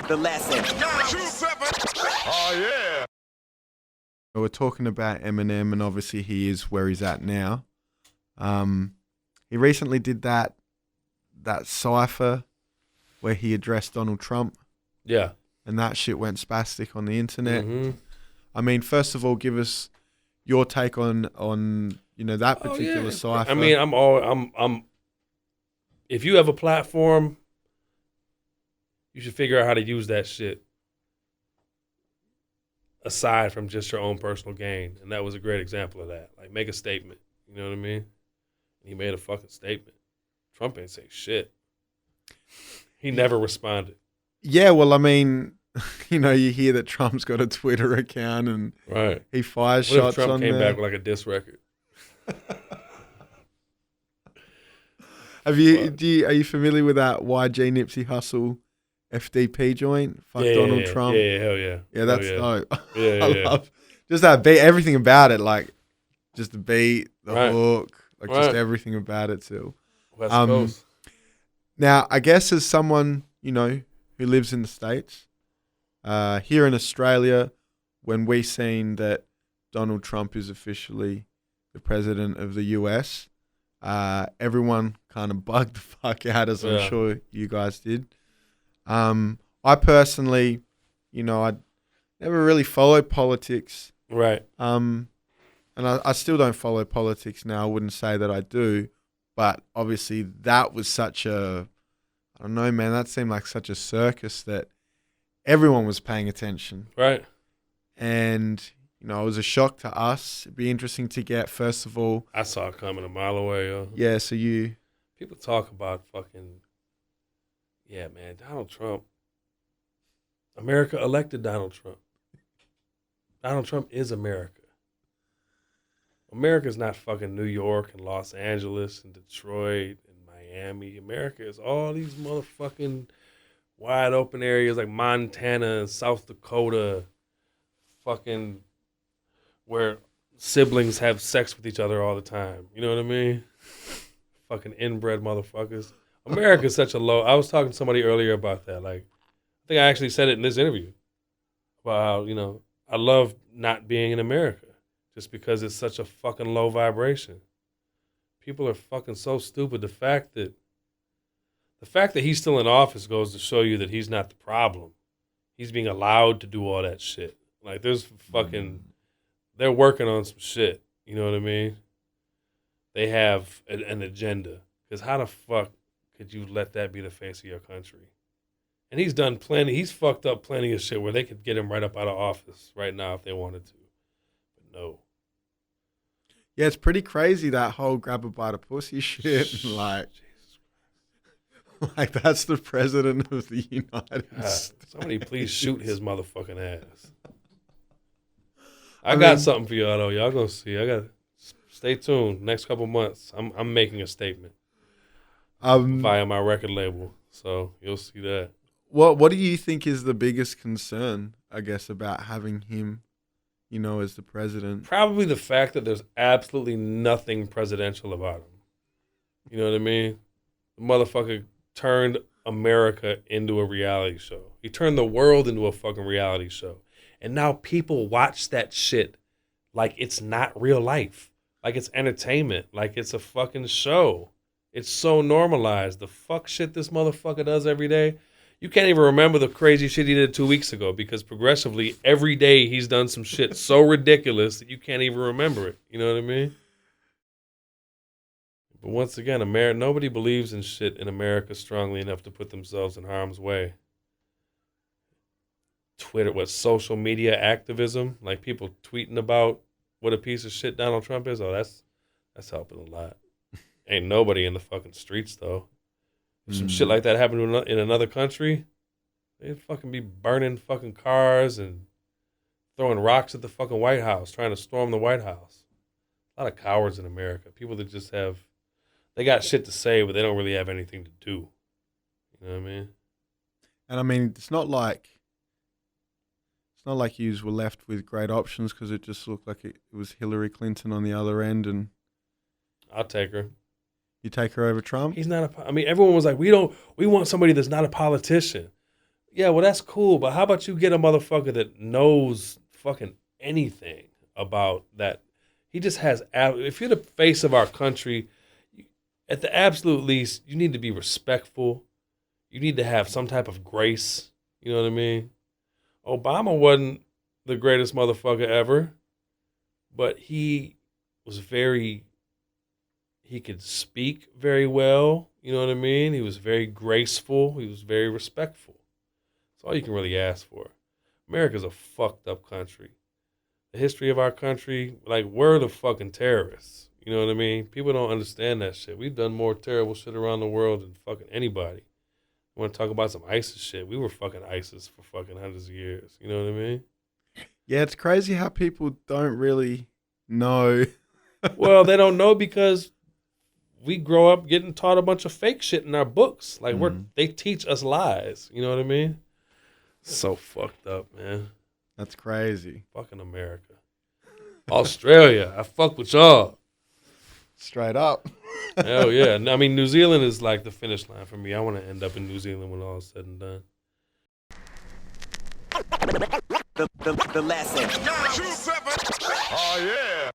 The lesson. Oh, yeah. We're talking about Eminem, and obviously he is where he's at now. He recently did that cipher where he addressed Donald Trump. Yeah. And that shit went spastic on the internet. Mm-hmm. I mean, first of all, give us your take on that particular cipher. I mean, I'm. If you have a platform, you should figure out how to use that shit aside from just your own personal gain. And that was a great example of that. Like, make a statement. You know what I mean? He made a fucking statement. Trump ain't say shit. He never responded. Yeah, well, I mean, you hear that Trump's got a Twitter account and he fires shots Trump on came there. back with like a diss record. Are you familiar with that YG Nipsey Hussle FDP joint? Fuck Donald Trump. Yeah, hell yeah. Yeah, that's dope. Yeah, I love just that beat, everything about it, like just the beat, the hook, like just everything about it too. West Coast. Now, I guess as someone, who lives in the States, here in Australia, when we seen that Donald Trump is officially the president of the US, everyone kind of bugged the fuck out, as I'm sure you guys did. I personally, I never really followed politics. Right. And I still don't follow politics now. I wouldn't say that I do. But obviously that was such I don't know, man, that seemed like such a circus that everyone was paying attention. Right. And, it was a shock to us. It'd be interesting to get, first of all. I saw it coming a mile away, yo. Yeah, so you. People talk about fucking, yeah, man, Donald Trump. America elected Donald Trump. Donald Trump is America. America's not fucking New York and Los Angeles and Detroit and Miami. America is all these motherfucking wide open areas like Montana and South Dakota, fucking where siblings have sex with each other all the time. You know what I mean? Fucking inbred motherfuckers. America's such a low. I was talking to somebody earlier about that. Like, I think I actually said it in this interview about how, I love not being in America. Just because it's such a fucking low vibration. People are fucking so stupid. The fact that he's still in office goes to show you that he's not the problem. He's being allowed to do all that shit. Like, they're working on some shit. You know what I mean? They have an agenda. Because how the fuck could you let that be the face of your country? And he's done plenty. He's fucked up plenty of shit where they could get him right up out of office right now if they wanted to. But no. Yeah, it's pretty crazy, that whole grab a bite of pussy shit. Like that's the president of the United States. Somebody please shoot his motherfucking ass. I got something for y'all though. Y'all gonna see. Stay tuned. Next couple months, I'm making a statement via my record label. So you'll see that. What do you think is the biggest concern, I guess, about having him, as the president? Probably the fact that there's absolutely nothing presidential about him. You know what I mean? The motherfucker turned America into a reality show. He turned the world into a fucking reality show. And now people watch that shit like it's not real life. Like it's entertainment. Like it's a fucking show. It's so normalized. The fuck shit this motherfucker does every day. You can't even remember the crazy shit he did 2 weeks ago because progressively every day he's done some shit so ridiculous that you can't even remember it. You know what I mean? But once again, nobody believes in shit in America strongly enough to put themselves in harm's way. Twitter, social media activism, like people tweeting about what a piece of shit Donald Trump is. Oh, that's helping a lot. Ain't nobody in the fucking streets though. If some shit like that happened in another country, they'd fucking be burning fucking cars and throwing rocks at the fucking White House, trying to storm the White House. A lot of cowards in America. People that just they got shit to say, but they don't really have anything to do. You know what I mean? And I mean, it's not like you were left with great options because it just looked like it was Hillary Clinton on the other end, and I'll take her. You take her over Trump? He's not I mean, everyone was like, we want somebody that's not a politician. Yeah, well, that's cool, but how about you get a motherfucker that knows fucking anything about that? He just has, if you're the face of our country, at the absolute least, you need to be respectful. You need to have some type of grace. You know what I mean? Obama wasn't the greatest motherfucker ever, but he could speak very well. You know what I mean? He was very graceful. He was very respectful. That's all you can really ask for. America's a fucked up country. The history of our country, like, we're the fucking terrorists. You know what I mean? People don't understand that shit. We've done more terrible shit around the world than fucking anybody. You want to talk about some ISIS shit? We were fucking ISIS for fucking hundreds of years. You know what I mean? Yeah, it's crazy how people don't really know. Well, they don't know because we grow up getting taught a bunch of fake shit in our books. Like, they teach us lies. You know what I mean? So fucked up, man. That's crazy. Fucking America. Australia, I fuck with y'all. Straight up. Hell yeah. I mean, New Zealand is like the finish line for me. I want to end up in New Zealand when all is said and done. The last 27. Oh, yeah.